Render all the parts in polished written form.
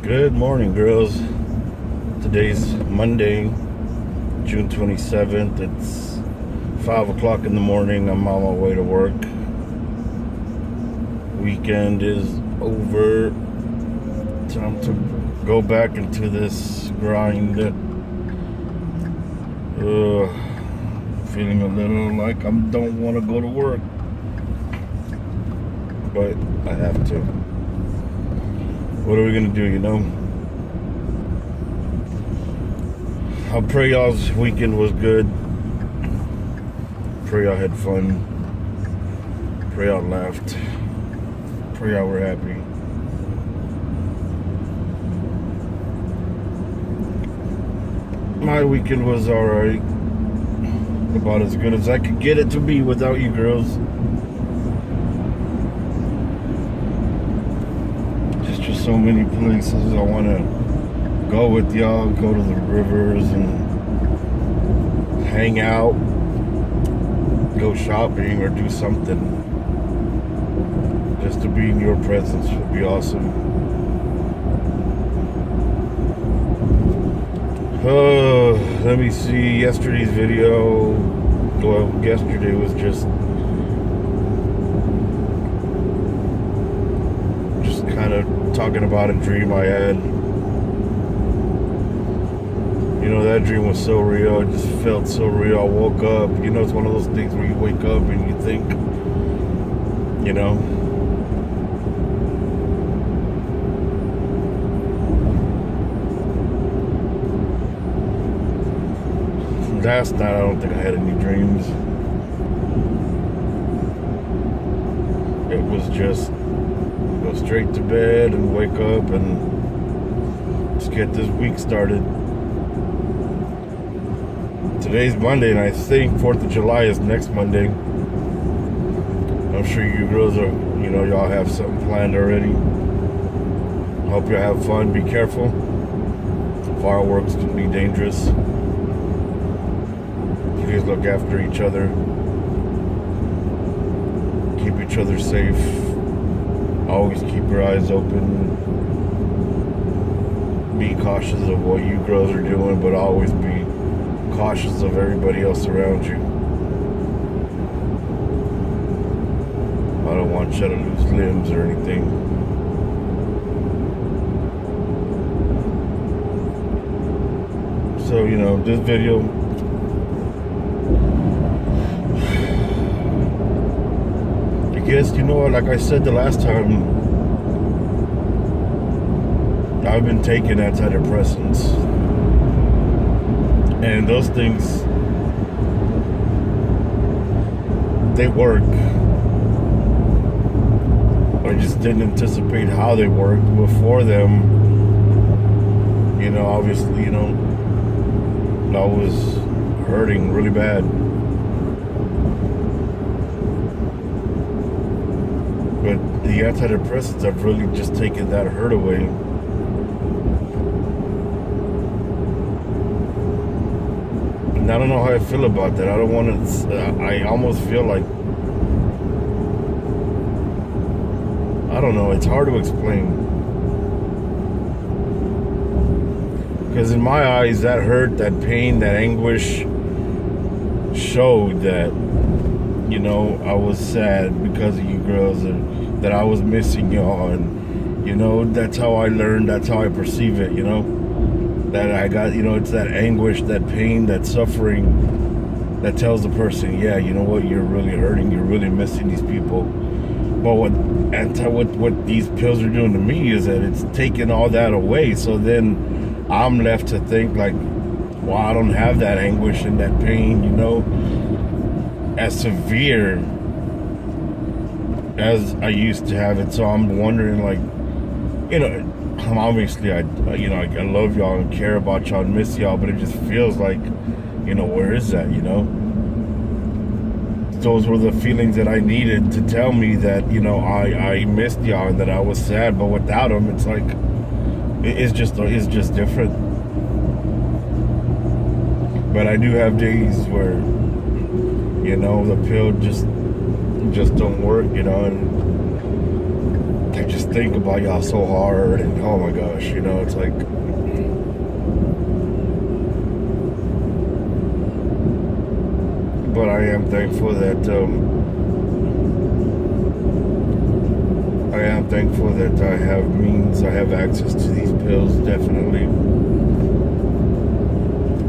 Good morning, girls. Today's Monday, June 27th. It's 5 o'clock in the morning. I'm on my way to work. Weekend is over. Time to go back into this grind. Feeling a little like I don't want to go to work, but I have to. What are we gonna do, I pray y'all's weekend was good. Pray y'all had fun. Pray y'all laughed. Pray y'all were happy. My weekend was alright. About as good as I could get it to be without you girls. Just so many places I want to go with y'all, go to the rivers and hang out, go shopping or do something. Just to be in your presence would be awesome. Let me see, yesterday's video, well, yesterday was just kind of talking about a dream I had. That dream was so real. It just felt so real. I woke up. It's one of those things where you wake up and you think, Last night I don't think I had any dreams. It was just go straight to bed and wake up and just get this week started. Today's Monday, and I think 4th of July is next Monday. I'm sure you girls are, y'all have something planned already. Hope you have fun. Be careful. Fireworks can be dangerous. Please look after each other. Keep each other safe. Always keep your eyes open. Be cautious of what you girls are doing, but always be cautious of everybody else around you. I don't want you to lose limbs or anything. So, this video, I guess, like I said the last time, I've been taking antidepressants. And those things, they work. I just didn't anticipate how they worked before them. Obviously, I was hurting really bad. But the antidepressants have really just taken that hurt away. And I don't know how I feel about that. I don't want to, I almost feel like, I don't know, it's hard to explain. Because in my eyes, that hurt, that pain, that anguish showed that, I was sad because of you girls, and that I was missing y'all. And, that's how I learned, that's how I perceive it, that I got, it's that anguish, that pain, that suffering that tells the person, yeah, you're really hurting, you're really missing these people. But what these pills are doing to me is that it's taking all that away. So then I'm left to think like, well, I don't have that anguish and that pain, as severe as I used to have it. So I'm wondering, like, obviously I love y'all and care about y'all and miss y'all, but it just feels like, where is that, Those were the feelings that I needed to tell me that, I missed y'all and that I was sad, but without them, it's like, it's just different. But I do have days where, the pill just don't work, and I just think about y'all so hard, and oh my gosh, you know, it's like, but I am thankful that I have means, I have access to these pills. Definitely,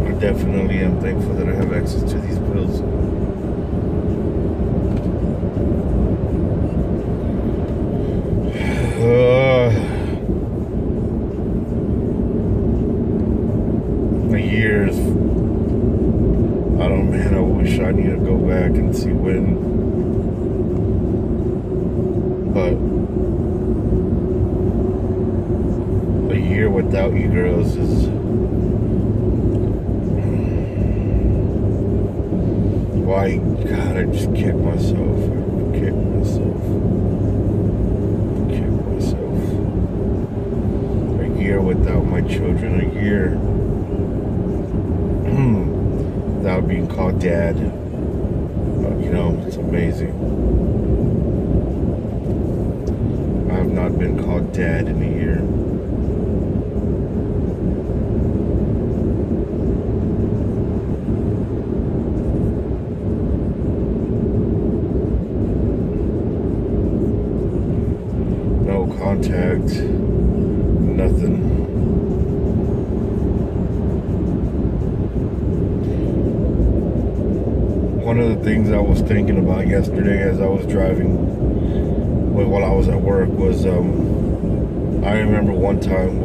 I definitely am thankful that I have access to these pills. The years, I don't, man, I wish I need to go back and see when, but a year without you girls is, why, God, I just kicked myself. A year without my children, a year without being called dad. You know, it's amazing. I have not been called dad in a year. No contact, nothing. One of the things I was thinking about yesterday as I was driving, while I was at work, was I remember one time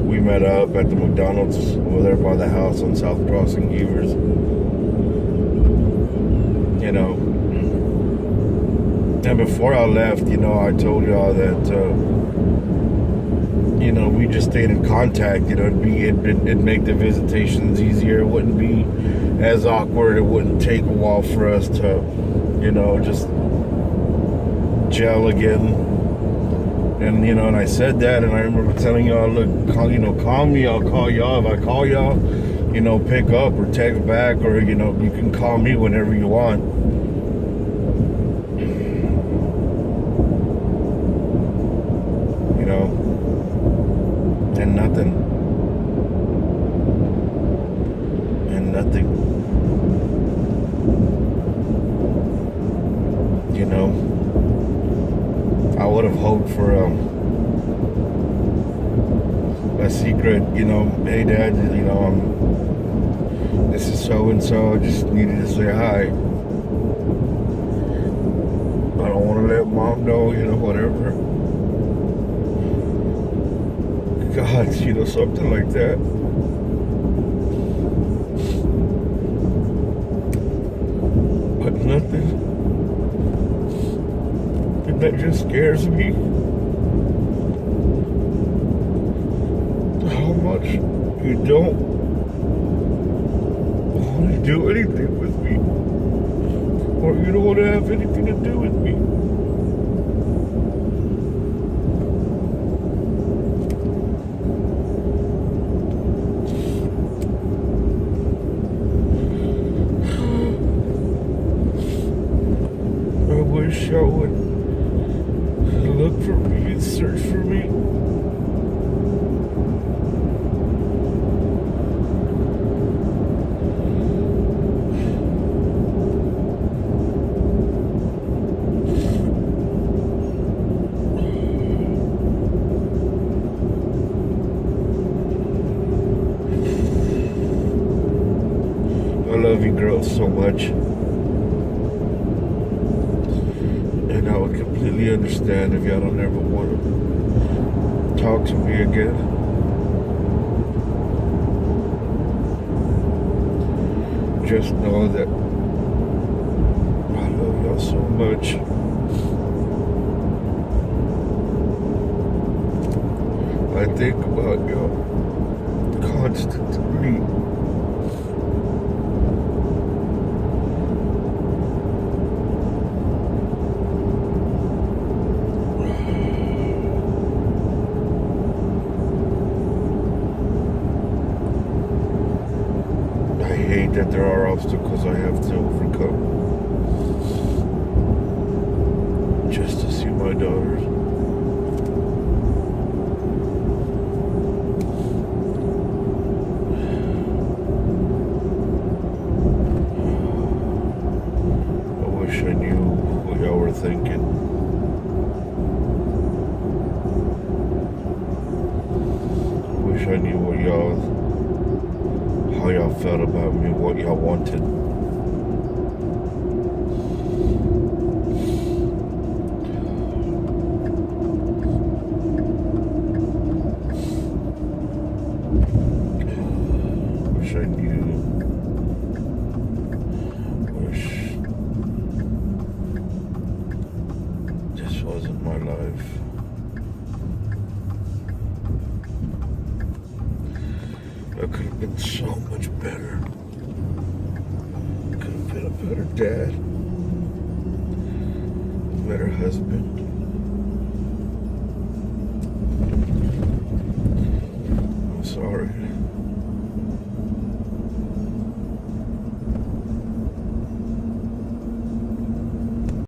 we met up at the McDonald's over there by the house on South Crossing Givers. You know, and before I left, you know, I told y'all that you know, we just stayed in contact. You know, it'd make the visitations easier. It wouldn't be as awkward. It wouldn't take a while for us to, you know, just gel again. And, you know, and I said that, and I remember telling y'all, look, call me, I'll call y'all. If I call y'all, you know, pick up or text back, or, you know, you can call me whenever you want. You know, and nothing. You know, I would have hoped for a secret, you know, hey dad, you know, this is so and so, I just needed to say hi. I don't want to let mom know, you know, whatever. God, you know, something like that. But nothing. And that just scares me. How much you don't want to do anything with me. Or you don't want to have anything to do with me. I wish I would look for me and search for me. I love you girls so much. And I would completely understand if y'all don't ever want to talk to me again. Just know that I love y'all so much. I think about y'all constantly. I hate that there are obstacles I have to overcome just to see my daughters. I knew how y'all felt about me, what y'all wanted. Wish I knew. Wish this wasn't my life. I could have been so much better. Could have been a better dad, a better husband. I'm sorry.